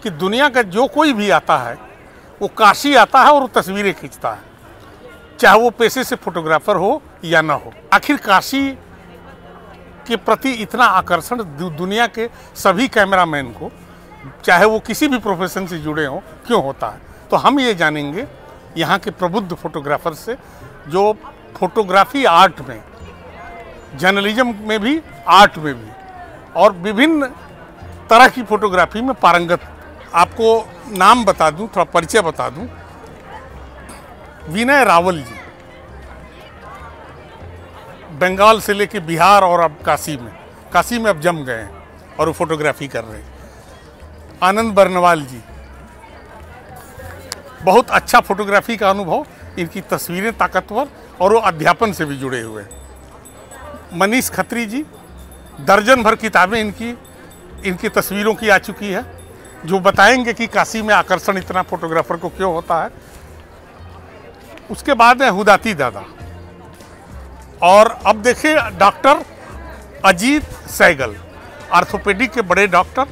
कि दुनिया का जो कोई भी आता है वो काशी आता है और वो तस्वीरें खींचता है, चाहे वो पेशे से फोटोग्राफर हो या ना हो। आखिर काशी के प्रति इतना आकर्षण दुनिया के सभी कैमरामैन को, चाहे वो किसी भी प्रोफेशन से जुड़े हों, क्यों होता है? तो हम ये जानेंगे यहाँ के प्रबुद्ध फोटोग्राफर से, जो फोटोग्राफी आर्ट में, जर्नलिज्म में भी, आर्ट में भी और विभिन्न तरह की फोटोग्राफी में पारंगत। आपको नाम बता दूं, थोड़ा परिचय बता दूं। विनय रावल जी बंगाल से लेके बिहार और अब काशी में अब जम गए हैं और वो फोटोग्राफी कर रहे हैं। आनंद बर्नवाल जी, बहुत अच्छा फोटोग्राफी का अनुभव, इनकी तस्वीरें ताकतवर और वो अध्यापन से भी जुड़े हुए हैं। मनीष खत्री जी, दर्जन भर किताबें इनकी तस्वीरों की आ चुकी है, जो बताएंगे कि काशी में आकर्षण इतना फोटोग्राफर को क्यों होता है। उसके बाद है हुदाती दादा, और अब देखिए डॉक्टर अजीत सैगल, आर्थोपेडिक के बड़े डॉक्टर,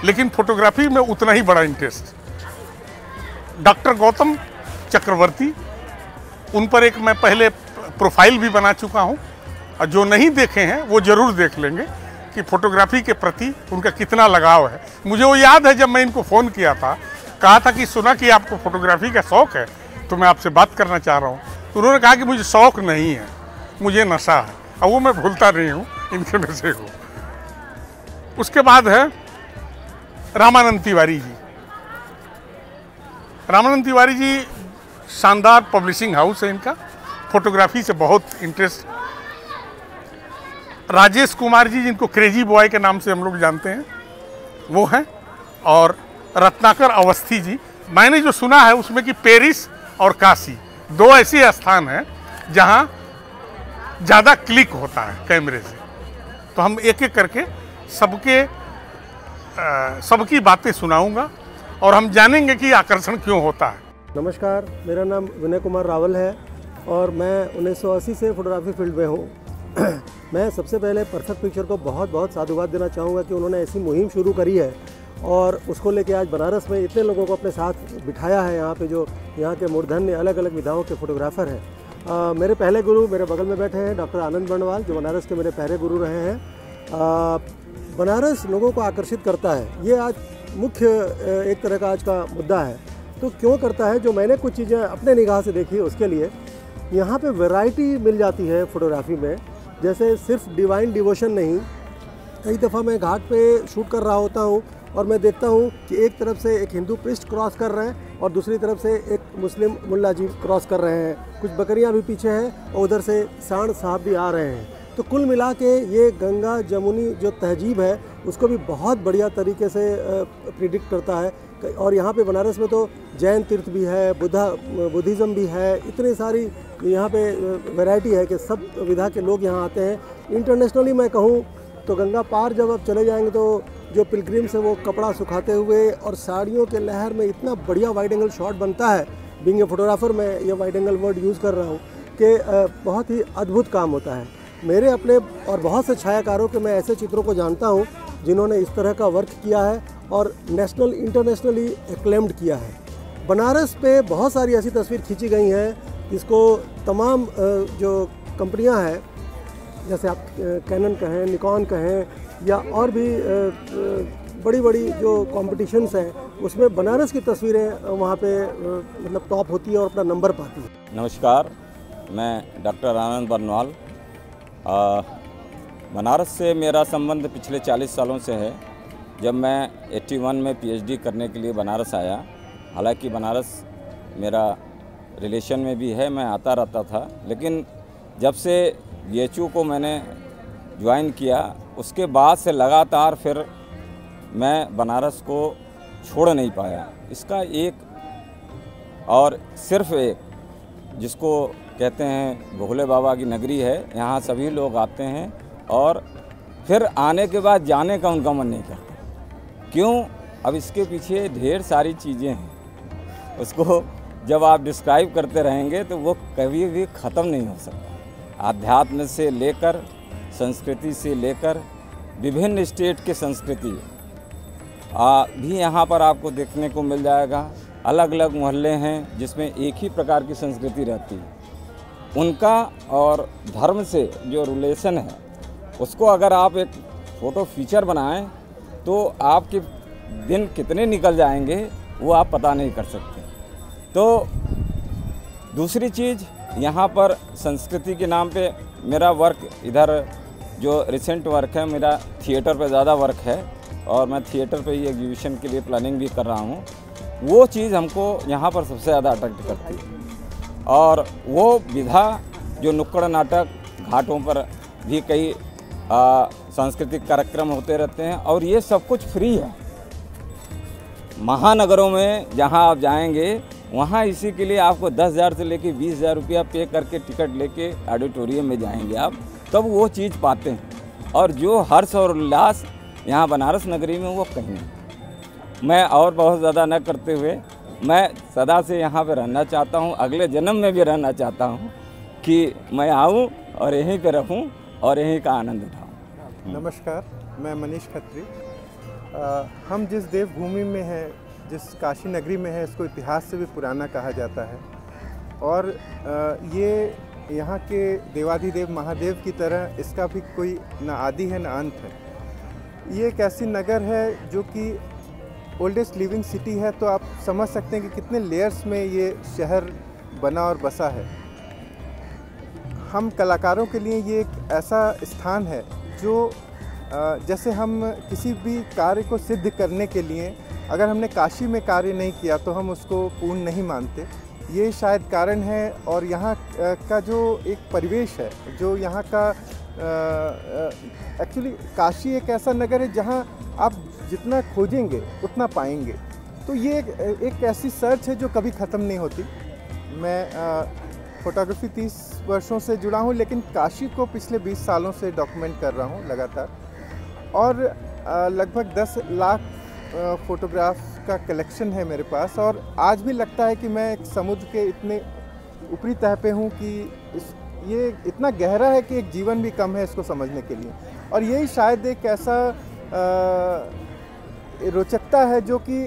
लेकिन फोटोग्राफी में उतना ही बड़ा इंटरेस्ट। डॉक्टर गौतम चक्रवर्ती, उन पर एक मैं पहले प्रोफाइल भी बना चुका हूं, और जो नहीं देखे हैं वो जरूर देख लेंगे कि फोटोग्राफी के प्रति उनका कितना लगाव है। मुझे वो याद है, जब मैं इनको फ़ोन किया था, कहा था कि सुना कि आपको फोटोग्राफी का शौक़ है, तो मैं आपसे बात करना चाह रहा हूँ। तो उन्होंने कहा कि मुझे शौक़ नहीं है, मुझे नशा है, और वो मैं भूलता नहीं हूँ इनके नशे को। उसके बाद है रामानंद तिवारी जी। रामानंद तिवारी जी शानदार पब्लिशिंग हाउस है इनका, फोटोग्राफी से बहुत इंटरेस्ट। राजेश कुमार जी, जिनको क्रेजी बॉय के नाम से हम लोग जानते हैं, वो हैं। और रत्नाकर अवस्थी जी, मैंने जो सुना है उसमें कि पेरिस और काशी दो ऐसे स्थान हैं जहां ज़्यादा क्लिक होता है कैमरे से। तो हम एक एक करके सबकी बातें सुनाऊंगा और हम जानेंगे कि आकर्षण क्यों होता है। नमस्कार, मेरा नाम विनय कुमार रावल है और मैं 1980 से फोटोग्राफी फील्ड में हूँ। मैं सबसे पहले परफेक्ट पिक्चर को बहुत बहुत साधुवाद देना चाहूँगा कि उन्होंने ऐसी मुहिम शुरू करी है और उसको लेके आज बनारस में इतने लोगों को अपने साथ बिठाया है। यहाँ पे जो यहाँ के मूर्धन्य अलग अलग विधाओं के फोटोग्राफर हैं। मेरे पहले गुरु मेरे बगल में बैठे हैं, डॉक्टर आनंद बर्नवाल, जो बनारस के मेरे पहले गुरु रहे हैं। बनारस लोगों को आकर्षित करता है, ये आज मुख्य एक तरह का आज का मुद्दा है। तो क्यों करता है? जो मैंने कुछ चीज़ें अपने निगाह से देखी, उसके लिए यहाँ पे वैरायटी मिल जाती है फोटोग्राफी में। जैसे सिर्फ डिवाइन डिवोशन नहीं, कई दफ़ा मैं घाट पे शूट कर रहा होता हूँ और मैं देखता हूँ कि एक तरफ से एक हिंदू प्रिस्ट क्रॉस कर रहे हैं और दूसरी तरफ से एक मुस्लिम मुल्ला जी क्रॉस कर रहे हैं। कुछ बकरियाँ भी पीछे हैं और उधर से सांड साहब भी आ रहे हैं। तो कुल मिला के ये गंगा जमुनी जो तहजीब है उसको भी बहुत बढ़िया तरीके से प्रिडिक्ट करता है। और यहाँ पे बनारस में तो जैन तीर्थ भी है, बुद्धिज़्म भी है, इतनी सारी यहाँ पे वैरायटी है कि सब विधा के लोग यहाँ आते हैं। इंटरनेशनली मैं कहूँ तो गंगा पार जब आप चले जाएंगे तो जो पिलग्रिम्स है वो कपड़ा सुखाते हुए और साड़ियों के लहर में इतना बढ़िया वाइड एंगल शॉट बनता है। बीइंग ए फोटोग्राफर मैं ये वाइड एंगल वर्ड यूज़ कर रहा हूँ कि बहुत ही अद्भुत काम होता है। मेरे अपने और बहुत से छायाकारों के मैं ऐसे चित्रों को जानता हूँ जिन्होंने इस तरह का वर्क किया है और नेशनल इंटरनेशनली एक्लेम्ड किया है। बनारस पे बहुत सारी ऐसी तस्वीर खींची गई हैं जिसको तमाम जो कंपनियां हैं, जैसे आप कैनन कहें, निकॉन कहें या और भी बड़ी बड़ी जो कॉम्पिटिशन्स हैं, उसमें बनारस की तस्वीरें वहाँ पे मतलब टॉप होती है और अपना नंबर पाती है। नमस्कार, मैं डॉक्टर आनंद बर्नवाल। बनारस से मेरा संबंध पिछले 40 सालों से है। जब मैं 81 में पीएचडी करने के लिए बनारस आया, हालांकि बनारस मेरा रिलेशन में भी है, मैं आता रहता था, लेकिन जब से बीएचयू को मैंने ज्वाइन किया उसके बाद से लगातार फिर मैं बनारस को छोड़ नहीं पाया। इसका एक और सिर्फ एक, जिसको कहते हैं भोले बाबा की नगरी है, यहाँ सभी लोग आते हैं और फिर आने के बाद जाने का उनका मन नहीं करता। क्यों? अब इसके पीछे ढेर सारी चीज़ें हैं, उसको जब आप डिस्क्राइब करते रहेंगे तो वो कभी भी ख़त्म नहीं हो सकता। आध्यात्म से लेकर, संस्कृति से लेकर, विभिन्न स्टेट के संस्कृति, भी यहाँ पर आपको देखने को मिल जाएगा। अलग अलग मोहल्ले हैं जिसमें एक ही प्रकार की संस्कृति रहती है। उनका और धर्म से जो रिलेशन है उसको अगर आप एक फ़ोटो फीचर बनाएं तो आपके दिन कितने निकल जाएंगे वो आप पता नहीं कर सकते। तो दूसरी चीज़, यहाँ पर संस्कृति के नाम पे मेरा वर्क, इधर जो रिसेंट वर्क है मेरा थिएटर पे ज़्यादा वर्क है और मैं थिएटर पे ही एग्जीबिशन के लिए प्लानिंग भी कर रहा हूँ। वो चीज़ हमको यहाँ पर सबसे ज़्यादा अट्रैक्ट करती है। और वो विधा जो नुक्कड़ नाटक, घाटों पर भी कई सांस्कृतिक कार्यक्रम होते रहते हैं और ये सब कुछ फ्री है। महानगरों में जहाँ आप जाएंगे वहाँ इसी के लिए आपको 10,000 से लेके 20,000 रुपया पे करके टिकट लेके ऑडिटोरियम में जाएंगे आप, तब वो चीज़ पाते हैं। और जो हर्ष और उल्लास यहाँ बनारस नगरी में वो कहीं नहीं। मैं और बहुत ज़्यादा न करते हुए मैं सदा से यहाँ पे रहना चाहता हूँ, अगले जन्म में भी रहना चाहता हूँ कि मैं आऊँ और यहीं पे रहूँ और यहीं का आनंद उठाऊँ। नमस्कार, मैं मनीष खत्री। हम जिस देवभूमि में हैं, जिस काशी नगरी में है, इसको इतिहास से भी पुराना कहा जाता है और ये यहाँ के देवाधिदेव महादेव की तरह इसका भी कोई न आदि है न अंत है। ये एक ऐसी नगर है जो कि ओल्डेस्ट लिविंग सिटी है, तो आप समझ सकते हैं कि कितने लेयर्स में ये शहर बना और बसा है। हम कलाकारों के लिए ये एक ऐसा स्थान है जो जैसे हम किसी भी कार्य को सिद्ध करने के लिए अगर हमने काशी में कार्य नहीं किया तो हम उसको पूर्ण नहीं मानते। ये शायद कारण है। और यहाँ का जो एक परिवेश है, जो यहाँ का एक्चुअली काशी एक ऐसा नगर है जहाँ आप जितना खोजेंगे उतना पाएंगे। तो ये एक ऐसी सर्च है जो कभी ख़त्म नहीं होती। मैं फ़ोटोग्राफी 30 वर्षों से जुड़ा हूँ, लेकिन काशी को पिछले 20 सालों से डॉक्यूमेंट कर रहा हूँ लगातार। और लगभग 10 लाख फ़ोटोग्राफ का कलेक्शन है मेरे पास। और आज भी लगता है कि मैं एक समुद्र के इतने ऊपरी तह पे हूँ कि ये इतना गहरा है कि एक जीवन भी कम है इसको समझने के लिए। और यही शायद एक ऐसा रोचकता है जो कि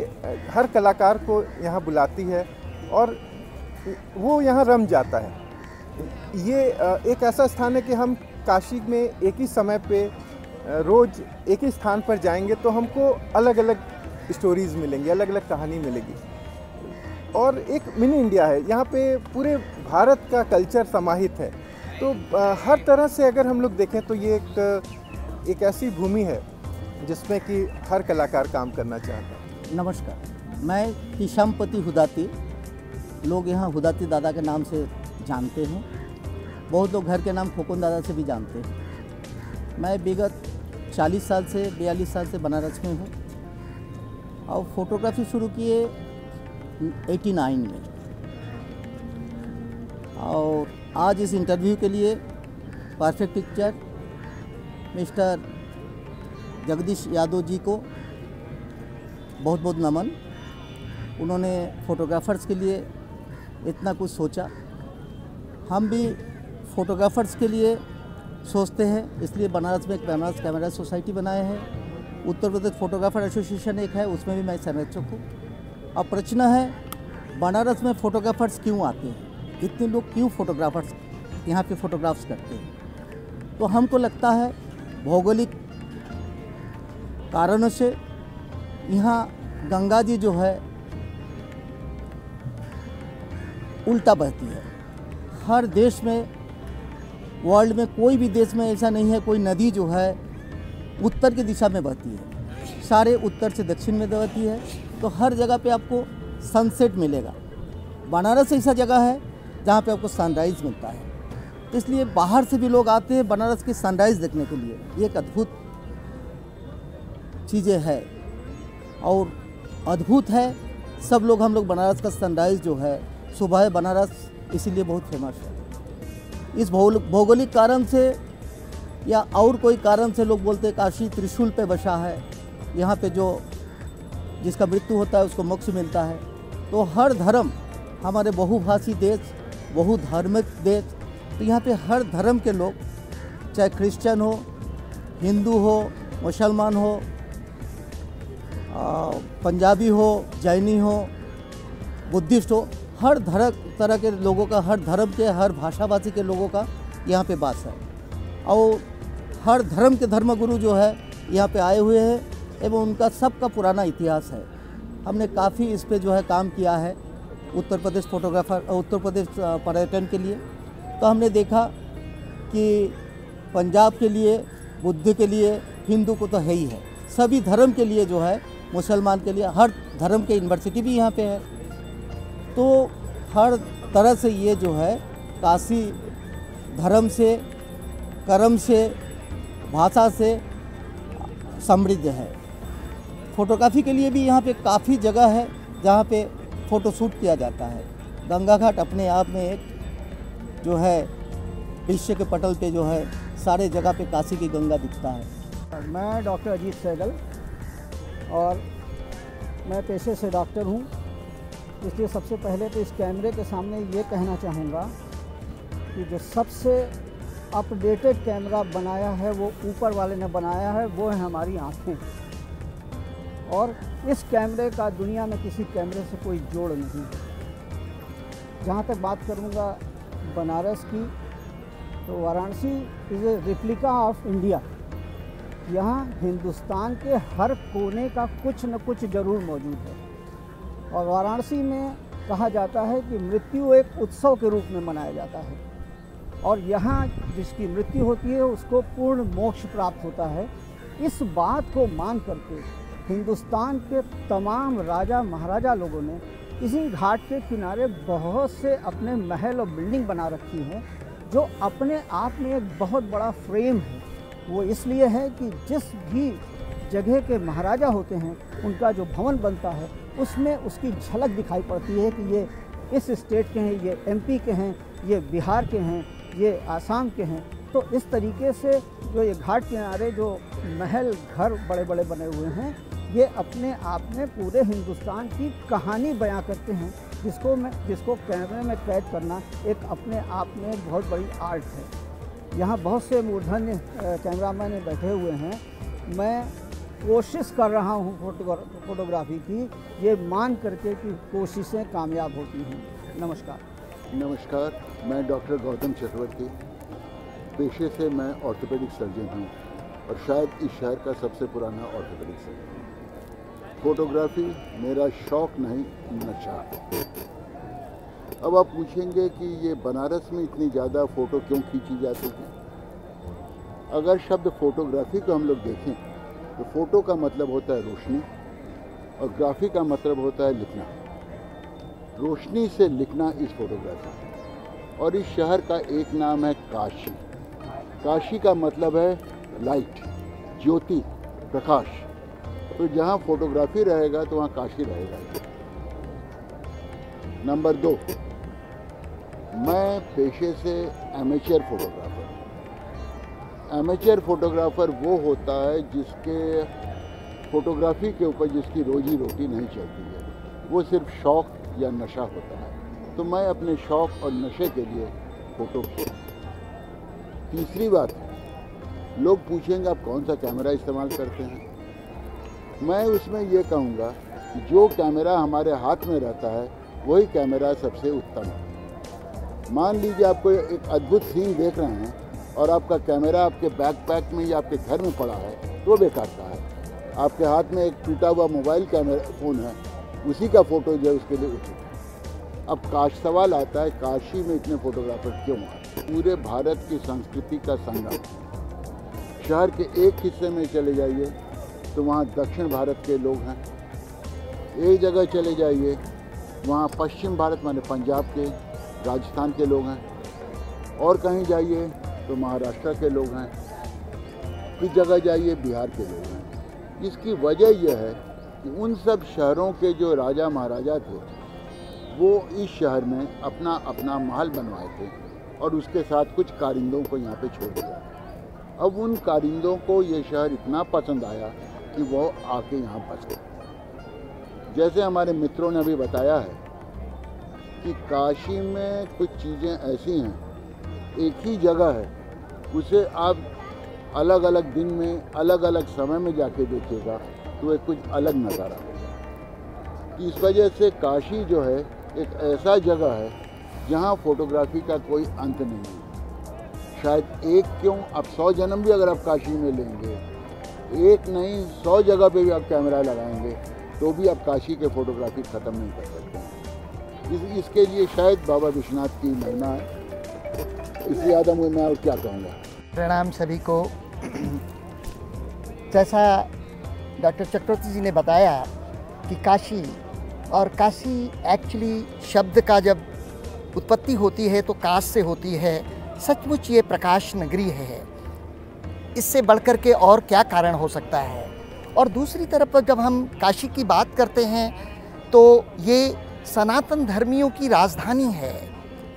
हर कलाकार को यहाँ बुलाती है और वो यहाँ रम जाता है। ये एक ऐसा स्थान है कि हम काशी में एक ही समय पे रोज़ एक ही स्थान पर जाएंगे तो हमको अलग अलग स्टोरीज़ मिलेंगी, अलग अलग कहानी मिलेगी। और एक मिनी इंडिया है, यहाँ पे पूरे भारत का कल्चर समाहित है। तो हर तरह से अगर हम लोग देखें तो ये एक ऐसी भूमि है जिसमें कि हर कलाकार काम करना चाहता है। नमस्कार, मैं हिशामपति हुदाती, लोग यहाँ हुदाती दादा के नाम से जानते हैं। बहुत लोग घर के नाम खोकन दादा से भी जानते हैं। मैं विगत 40 साल से 42 साल से बनारस में हूँ और फोटोग्राफी शुरू किए 89 में। और आज इस इंटरव्यू के लिए perfect picture mister Jagdish Yadav ji को बहुत बहुत नमन। उन्होंने फोटोग्राफर्स के लिए इतना कुछ सोचा। हम भी फोटोग्राफर्स के लिए सोचते हैं, इसलिए बनारस में एक बनारस कैमरा सोसाइटी बनाए हैं। उत्तर प्रदेश फोटोग्राफर एसोसिएशन एक है, उसमें भी मैं संरक्षक हूँ। अब प्रश्न है बनारस में फ़ोटोग्राफर्स क्यों आते हैं, इतने लोग क्यों फोटोग्राफर्स यहाँ पे फ़ोटोग्राफ्स करते हैं। तो हमको लगता है भौगोलिक कारणों से यहाँ गंगा जी जो है उल्टा बहती है। हर देश में, वर्ल्ड में कोई भी देश में ऐसा नहीं है कोई नदी जो है उत्तर की दिशा में बहती है। सारे उत्तर से दक्षिण में बहती है। तो हर जगह पे आपको सनसेट मिलेगा। बनारस ऐसा जगह है जहाँ पे आपको सनराइज़ मिलता है। तो इसलिए बाहर से भी लोग आते हैं बनारस की सनराइज़ देखने के लिए। ये एक अद्भुत चीज़ें है और अद्भुत है। सब लोग हम लोग बनारस का सनराइज़ जो है सुबह बनारस इसीलिए बहुत फेमस है। इस भौगोलिक कारण से या और कोई कारण से लोग बोलते हैं काशी त्रिशूल पे बसा है, यहाँ पे जो जिसका मृत्यु होता है उसको मोक्ष मिलता है। तो हर धर्म, हमारे बहुभाषी देश, बहुधार्मिक देश, तो यहाँ पे हर धर्म के लोग, चाहे क्रिश्चियन हो, हिंदू हो, मुसलमान हो, पंजाबी हो, जैनी हो, बुद्धिस्ट हो, हर तरह के लोगों का, हर धर्म के, हर भाषाभाषी के लोगों का यहाँ पे वास है। और हर धर्म के धर्मगुरु जो है यहाँ पे आए हुए हैं एवं उनका सबका पुराना इतिहास है। हमने काफ़ी इस पे जो है काम किया है उत्तर प्रदेश पर्यटन के लिए। तो हमने देखा कि पंजाब के लिए, बुद्ध के लिए, हिंदू को तो है ही है, सभी धर्म के लिए जो है, मुसलमान के लिए, हर धर्म के यूनिवर्सिटी भी यहाँ पे है। तो हर तरह से ये जो है काशी धर्म से, कर्म से, भाषा से समृद्ध है। फोटोग्राफी के लिए भी यहाँ पे काफ़ी जगह है जहाँ पे फ़ोटो शूट किया जाता है। गंगा घाट अपने आप में एक जो है विश्व के पटल पे जो है सारे जगह पे काशी की गंगा दिखता है। मैं डॉक्टर अजीत सहगल और मैं पेशे से डॉक्टर हूँ, इसलिए सबसे पहले तो इस कैमरे के सामने ये कहना चाहूँगा कि जो सबसे अपडेटेड कैमरा बनाया है वो ऊपर वाले ने बनाया है, वो है हमारी आँखें। और इस कैमरे का दुनिया में किसी कैमरे से कोई जोड़ नहीं है। जहाँ तक बात करूँगा बनारस की, तो Varanasi is a replica of India. यहाँ हिंदुस्तान के हर कोने का कुछ न कुछ ज़रूर मौजूद है। और वाराणसी में कहा जाता है कि मृत्यु एक उत्सव के रूप में मनाया जाता है, और यहाँ जिसकी मृत्यु होती है उसको पूर्ण मोक्ष प्राप्त होता है। इस बात को मान करके हिंदुस्तान के तमाम राजा महाराजा लोगों ने इसी घाट के किनारे बहुत से अपने महल और बिल्डिंग बना रखी हैं, जो अपने आप में एक बहुत बड़ा फ्रेम है। वो इसलिए है कि जिस भी जगह के महाराजा होते हैं उनका जो भवन बनता है उसमें उसकी झलक दिखाई पड़ती है कि ये इस स्टेट के हैं, ये एमपी के हैं, ये बिहार के हैं, ये आसाम के हैं। तो इस तरीके से जो ये घाट किनारे जो महल घर बड़े बड़े बने हुए हैं, ये अपने आप में पूरे हिंदुस्तान की कहानी बयां करते हैं, जिसको कैमरे में कैद करना एक अपने आप में एक बहुत बड़ी आर्ट है। यहाँ बहुत से मूर्धन्य कैमरामैन बैठे हुए हैं। मैं कोशिश कर रहा हूँ फोटोग्राफी की, ये मान करके कि कोशिशें कामयाब होती हैं। नमस्कार। मैं डॉक्टर गौतम चक्रवर्ती, पेशे से मैं ऑर्थोपेडिक सर्जन हूँ और शायद इस शहर का सबसे पुराना ऑर्थोपेडिक सर्जन। फोटोग्राफी मेरा शौक नहीं, नशा। अब आप पूछेंगे कि ये बनारस में इतनी ज़्यादा फ़ोटो क्यों खींची जाती है। अगर शब्द फोटोग्राफी को हम लोग देखें तो फ़ोटो का मतलब होता है रोशनी और ग्राफी का मतलब होता है लिखना। रोशनी से लिखना इस फोटोग्राफी। और इस शहर का एक नाम है काशी। काशी का मतलब है लाइट, ज्योति, प्रकाश। तो जहाँ फोटोग्राफी रहेगा तो वहाँ काशी रहेगा। नंबर 2, मैं पेशे से एमेचर फोटोग्राफर। एमेचर फोटोग्राफर वो होता है जिसके फोटोग्राफी के ऊपर जिसकी रोजी रोटी नहीं चलती है, वो सिर्फ शौक या नशा होता है। तो मैं अपने शौक और नशे के लिए फ़ोटो खींचता। तीसरी बात, लोग पूछेंगे आप कौन सा कैमरा इस्तेमाल करते हैं। मैं उसमें ये कहूँगा कि जो कैमरा हमारे हाथ में रहता है वही कैमरा सबसे उत्तम है। मान लीजिए आपको एक अद्भुत सीन देख रहे हैं और आपका कैमरा आपके बैकपैक में या आपके घर में पड़ा है तो वो बेकार का है। आपके हाथ में एक टूटा हुआ मोबाइल फ़ोन है, उसी का फ़ोटो जो है उसके लिए उचित। अब सवाल आता है काशी में इतने फोटोग्राफर क्यों आए। पूरे भारत की संस्कृति का संगम। शहर के एक हिस्से में चले जाइए तो वहाँ दक्षिण भारत के लोग हैं, एक जगह चले जाइए वहाँ पश्चिम भारत माने पंजाब के, राजस्थान के लोग हैं, और कहीं जाइए तो महाराष्ट्र के लोग हैं, कुछ जगह जाइए बिहार के लोग हैं। इसकी वजह यह है कि उन सब शहरों के जो राजा महाराजा थे वो इस शहर में अपना अपना महल बनवाए थे और उसके साथ कुछ कारिंदों को यहाँ पे छोड़ दिया। अब उन कारिंदों को ये शहर इतना पसंद आया कि वो आके यहाँ बस गए। जैसे हमारे मित्रों ने अभी बताया है कि काशी में कुछ चीज़ें ऐसी हैं, एक ही जगह है, उसे आप अलग अलग दिन में अलग अलग समय में जाके देखिएगा तो एक कुछ अलग नज़ारा होगा। इस वजह से काशी जो है एक ऐसा जगह है जहाँ फोटोग्राफी का कोई अंत नहीं है। शायद एक क्यों, अब 100 जन्म भी अगर आप काशी में लेंगे, एक नहीं 100 जगह पे भी आप कैमरा लगाएंगे तो भी आप काशी के फोटोग्राफी ख़त्म नहीं कर सकते हैं। इसके लिए शायद बाबा विश्वनाथ की महिमा है। इसलिए आदम मैं और क्या कहूँगा। प्रणाम सभी को। जैसा डॉक्टर चक्रवर्ती जी ने बताया कि काशी, और काशी एक्चुअली शब्द का जब उत्पत्ति होती है तो काश से होती है। सचमुच ये प्रकाश नगरी है, इससे बढ़कर के और क्या कारण हो सकता है। और दूसरी तरफ जब हम काशी की बात करते हैं तो ये सनातन धर्मियों की राजधानी है।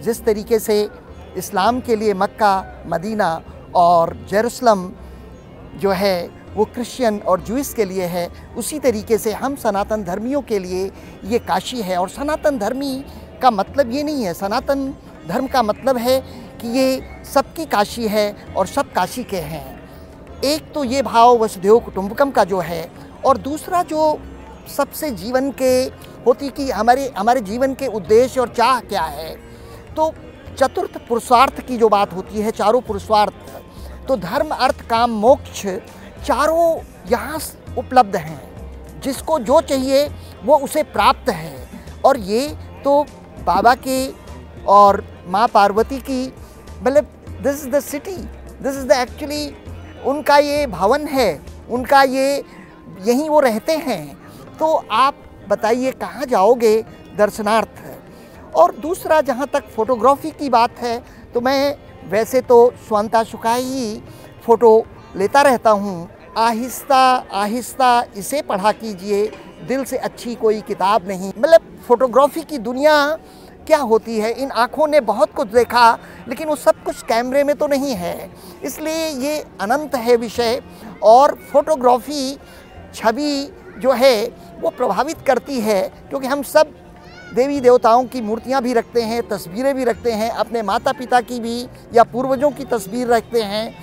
जिस तरीके से इस्लाम के लिए मक्का, मदीना और जेरूसलम जो है वो क्रिश्चियन और जूइस के लिए है, उसी तरीके से हम सनातन धर्मियों के लिए ये काशी है। और सनातन धर्मी का मतलब ये नहीं है, सनातन धर्म का मतलब है कि ये सबकी काशी है और सब काशी के हैं। एक तो ये भाव वसुधैव कुटुंबकम का जो है, और दूसरा जो सबसे जीवन के होती कि हमारे जीवन के उद्देश्य और चाह क्या है। तो चतुर्थ पुरुषार्थ की जो बात होती है, चारों पुरुषार्थ, तो धर्म अर्थ काम मोक्ष चारों यहाँ उपलब्ध हैं। जिसको जो चाहिए वो उसे प्राप्त है। और ये तो बाबा के और माँ पार्वती की, मतलब this is the city, this is the actually उनका ये भवन है, उनका ये यहीं वो रहते हैं। तो आप बताइए कहाँ जाओगे दर्शनार्थ। और दूसरा, जहाँ तक फ़ोटोग्राफी की बात है तो मैं वैसे तो स्वंता सुखाई ही फ़ोटो लेता रहता हूँ। आहिस्ता आहिस्ता इसे पढ़ा कीजिए, दिल से अच्छी कोई किताब नहीं। मतलब फ़ोटोग्राफी की दुनिया क्या होती है, इन आँखों ने बहुत कुछ देखा, लेकिन वो सब कुछ कैमरे में तो नहीं है। इसलिए ये अनंत है विषय। और फ़ोटोग्राफी छवि जो है वो प्रभावित करती है, क्योंकि हम सब देवी देवताओं की मूर्तियाँ भी रखते हैं, तस्वीरें भी रखते हैं, अपने माता पिता की भी या पूर्वजों की तस्वीर रखते हैं,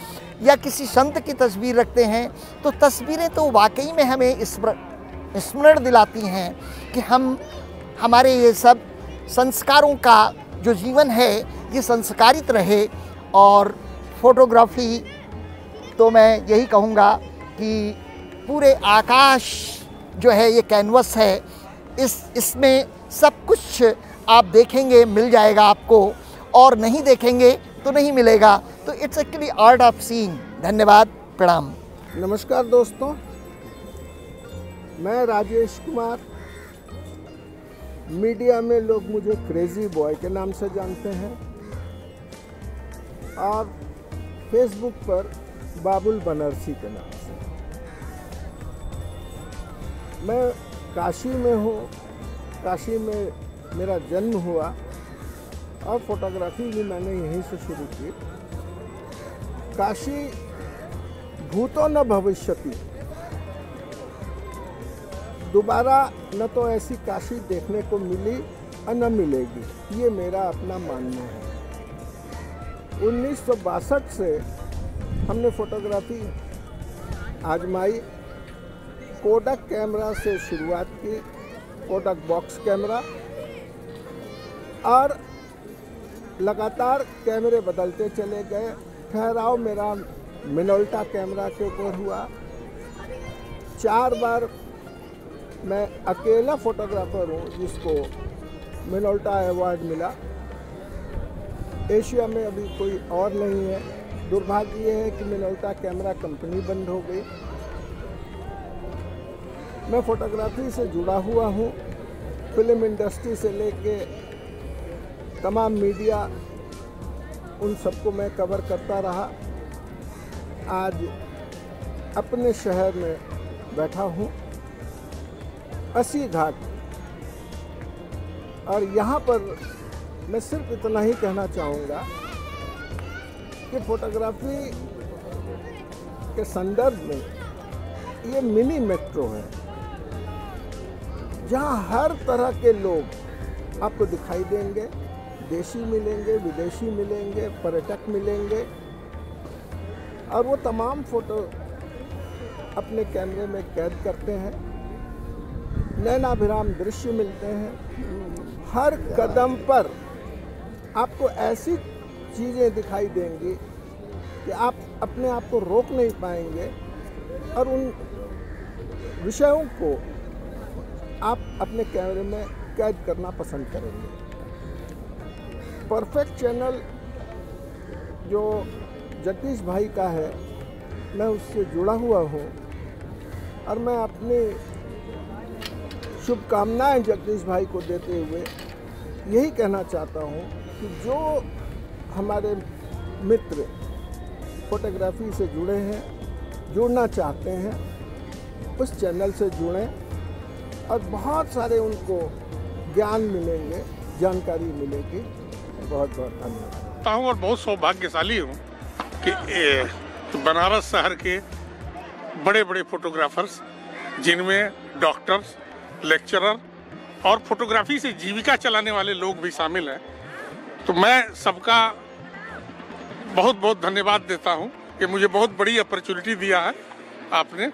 या किसी संत की तस्वीर रखते हैं। तो तस्वीरें तो वाकई में हमें स्मरण दिलाती हैं कि हमारे ये सब संस्कारों का जो जीवन है ये संस्कारित रहे। और फोटोग्राफी तो मैं यही कहूँगा कि पूरे आकाश जो है ये कैनवस है, इसमें सब कुछ आप देखेंगे मिल जाएगा आपको, और नहीं देखेंगे तो नहीं मिलेगा। तो it's actually art of seeing. धन्यवाद, प्रणाम। नमस्कार दोस्तों, मैं राजेश कुमार। मीडिया में लोग मुझे क्रेजी बॉय के नाम से जानते हैं और फेसबुक पर बाबुल बनरसी के नाम से। मैं काशी में हूँ, काशी में मेरा जन्म हुआ और फोटोग्राफी भी मैंने यहीं से शुरू की। काशी भूतो न भविष्यति, दोबारा न तो ऐसी काशी देखने को मिली और न मिलेगी, ये मेरा अपना मानना है। 1962 से हमने फोटोग्राफी आजमाई। कोडक कैमरा से शुरुआत की, कोडक बॉक्स कैमरा, और लगातार कैमरे बदलते चले गए। ठहराव मेरा मिनोल्टा कैमरा के ऊपर हुआ। 4 बार मैं अकेला फोटोग्राफर हूँ जिसको मिनोल्टा अवार्ड मिला। एशिया में अभी कोई और नहीं है। दुर्भाग्य ये है कि मिनोल्टा कैमरा कंपनी बंद हो गई। मैं फोटोग्राफी से जुड़ा हुआ हूँ, फिल्म इंडस्ट्री से लेके तमाम मीडिया, उन सबको मैं कवर करता रहा। आज अपने शहर में बैठा हूँ, अस्सी घाट, और यहाँ पर मैं सिर्फ इतना ही कहना चाहूँगा कि फोटोग्राफी के संदर्भ में ये मिनी मेट्रो है, जहाँ हर तरह के लोग आपको दिखाई देंगे। देशी मिलेंगे, विदेशी मिलेंगे, पर्यटक मिलेंगे, और वो तमाम फोटो अपने कैमरे में कैद करते हैं। नैनाभिराम दृश्य मिलते हैं। हर कदम पर आपको ऐसी चीज़ें दिखाई देंगी कि आप अपने आप को रोक नहीं पाएंगे और उन विषयों को आप अपने कैमरे में कैद करना पसंद करेंगे। परफेक्ट चैनल जो जगदीश भाई का है, मैं उससे जुड़ा हुआ हूँ और मैं अपनी शुभकामनाएं जगदीश भाई को देते हुए यही कहना चाहता हूँ कि जो हमारे मित्र फोटोग्राफी से जुड़े हैं, जुड़ना चाहते हैं, उस चैनल से जुड़ें और बहुत सारे उनको ज्ञान मिलेंगे, जानकारी मिलेगी। बहुत बहुत धन्यवाद और बहुत सौभाग्यशाली हूँ कि बनारस शहर के बड़े बड़े फोटोग्राफर्स, जिनमें डॉक्टर्स, लेक्चरर और फोटोग्राफी से जीविका चलाने वाले लोग भी शामिल हैं, तो मैं सबका बहुत बहुत धन्यवाद देता हूँ कि मुझे बहुत बड़ी अपॉर्चुनिटी दिया है आपने।